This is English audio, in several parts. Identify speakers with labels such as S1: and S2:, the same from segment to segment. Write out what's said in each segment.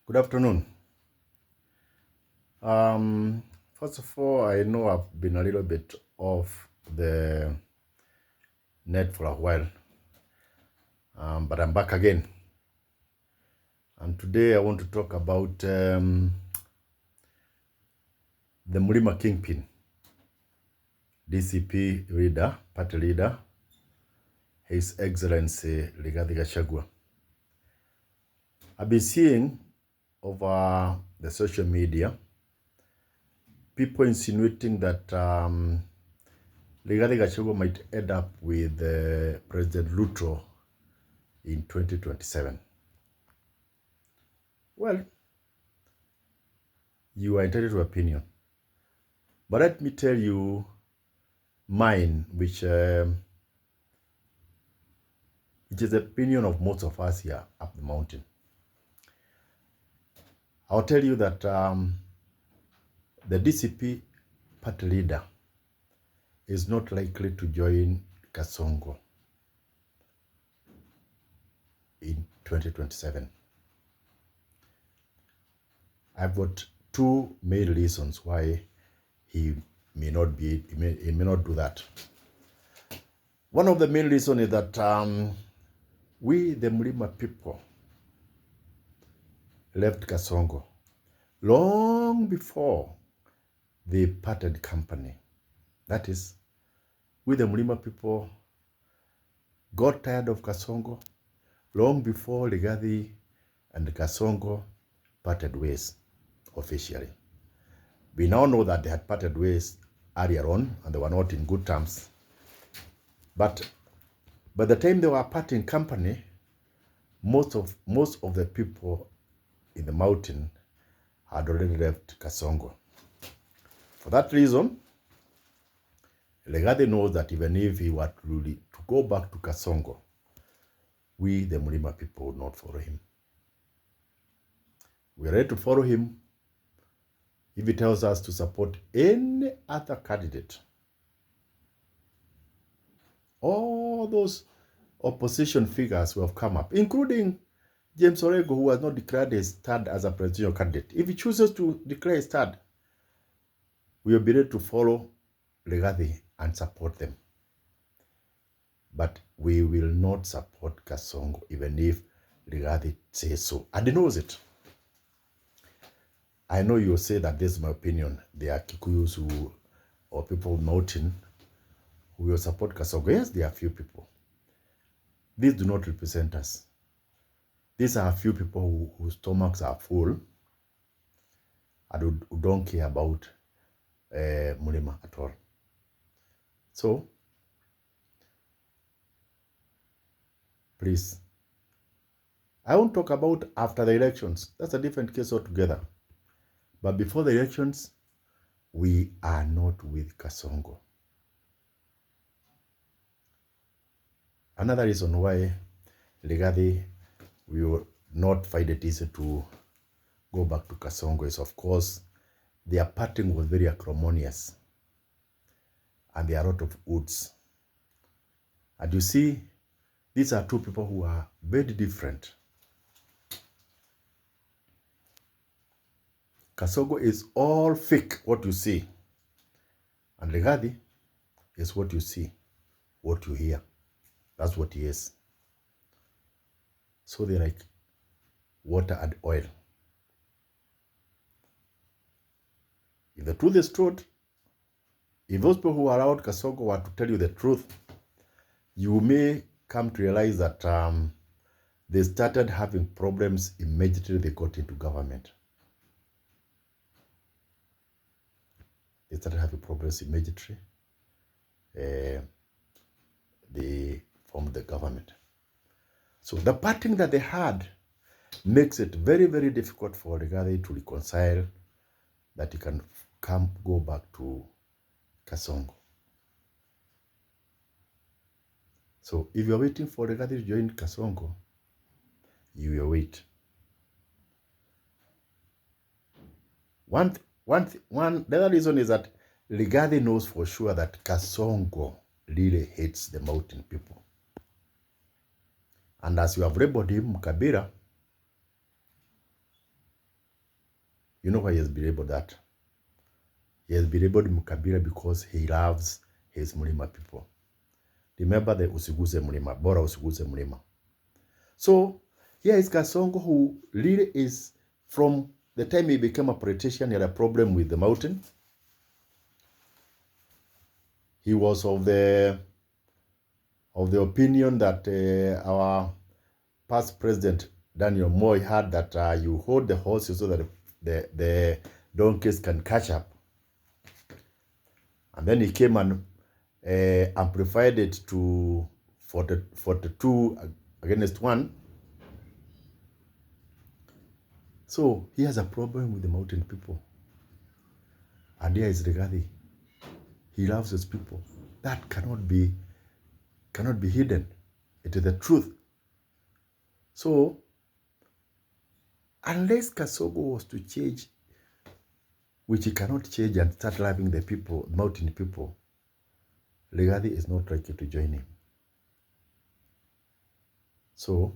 S1: Good afternoon. First of all, I know I've been a little bit off the net for a while, but I'm back again. And today I want to talk about the Mlima Kingpin, DCP leader, party leader, His Excellency Rigathi Gachagua. I've been seeing over the social media people insinuating that Rigathi Gachagua might end up with President Ruto in 2027. Well, you are entitled to opinion. But let me tell you mine, which is the opinion of most of us here up the mountain. I'll tell you that the DCP party leader is not likely to join Kasongo in 2027. I've got two main reasons why he may not do that. One of the main reasons is that we, the Mlima people, left Kasongo long before they parted company. That is, we, the Mlima people, got tired of Kasongo long before Rigathi and Kasongo parted ways officially. We now know that they had parted ways earlier on and they were not in good terms. But by the time they were parting company, most of the people in the mountain had already left Kasongo. For that reason, Rigathi knows that even if he were to go back to Kasongo, we, the Mlima people, would not follow him. We are ready to follow him if he tells us to support any other candidate. All those opposition figures who have come up, including James Orego, who has not declared his stand as a presidential candidate. If he chooses to declare his stand, we will be ready to follow Rigathi and support them. But we will not support Kasongo, even if Rigathi says so. And he knows it. I know you'll say that this is my opinion. There are Kikuyus or people of mountain who will support Kasongo. Yes, there are few people. These do not represent us. These are a few people whose stomachs are full and who don't care about Mlima at all. So, please, I won't talk about after the elections. That's a different case altogether. But before the elections, we are not with Kasongo. Another reason why Rigathi will not find it easy to go back to Kasongo is, of course, their parting was very acrimonious. And there are a lot of woods. And you see, these are two people who are very different. Kasongo is all fake, what you see. And Rigathi is what you see, what you hear. That's what he is. So they're like water and oil. If the truth is told, if those people who are around Kasongo were to tell you the truth, you may come to realize that they started having problems immediately they got into government. They started having problems immediately. They formed the government. So the parting that they had makes it very, very difficult for Rigathi to reconcile that he can go back to Kasongo. So if you're waiting for Rigathi to join Kasongo, you will wait. The other reason is that Rigathi knows for sure that Kasongo really hates the mountain people. And as you have labeled him, Kabira, You know why he has been able that? He has been able to Mkabila because he loves his Mlima people. Remember the usiguze Mlima, bora usiguze Mlima. So here is Kasongo, who really is, from the time he became a politician, he had a problem with the mountain. He was of the opinion that our past president Daniel Moi had, that you hold the horses so that the donkeys can catch up. And then he came and amplified it to 42 against 1. So he has a problem with the mountain people. And here is Rigathi. He loves his people. That cannot be hidden. It is the truth. So unless Kasongo was to change, which he cannot change, and start loving the people, mountain people, Rigathi is not likely to join him. So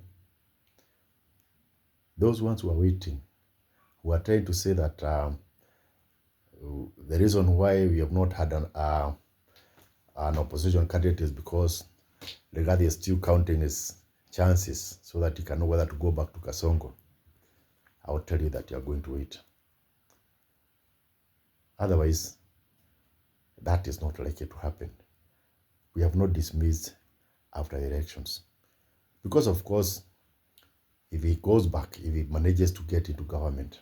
S1: those ones who are waiting, who are trying to say that the reason why we have not had an opposition candidate is because Rigathi is still counting his chances so that he can know whether to go back to Kasongo, I will tell you that you are going to wait. Otherwise, that is not likely to happen. We have not dismissed after the elections. Because, of course, if he goes back, if he manages to get into government,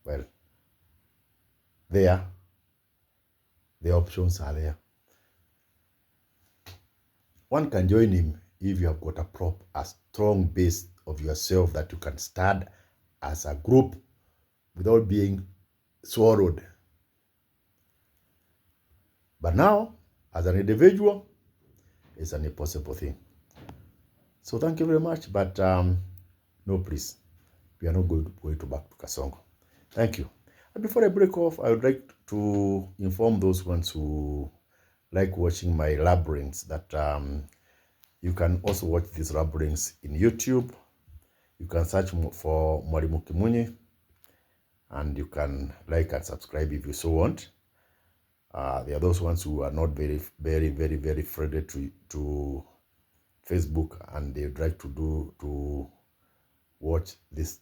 S1: well, the options are there. One can join him if you have got a strong base of yourself that you can stand as a group without being swallowed. But now, as an individual, it's an impossible thing. So thank you very much, but no, please, we are not going to back to Kasongo. Thank you. And before I break off, I would like to inform those ones who like watching my labyrinths that you can also watch these labyrinths in YouTube. You can search for Mwalimu Kimunyi, and you can like and subscribe if you so want. There are those ones who are not very friendly to Facebook, and they would like to watch these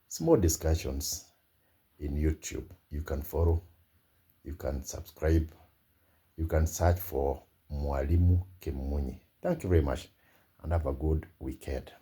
S1: small discussions in YouTube. You can follow, you can subscribe, you can search for Mwalimu Kimunyi. Thank you very much, and have a good weekend.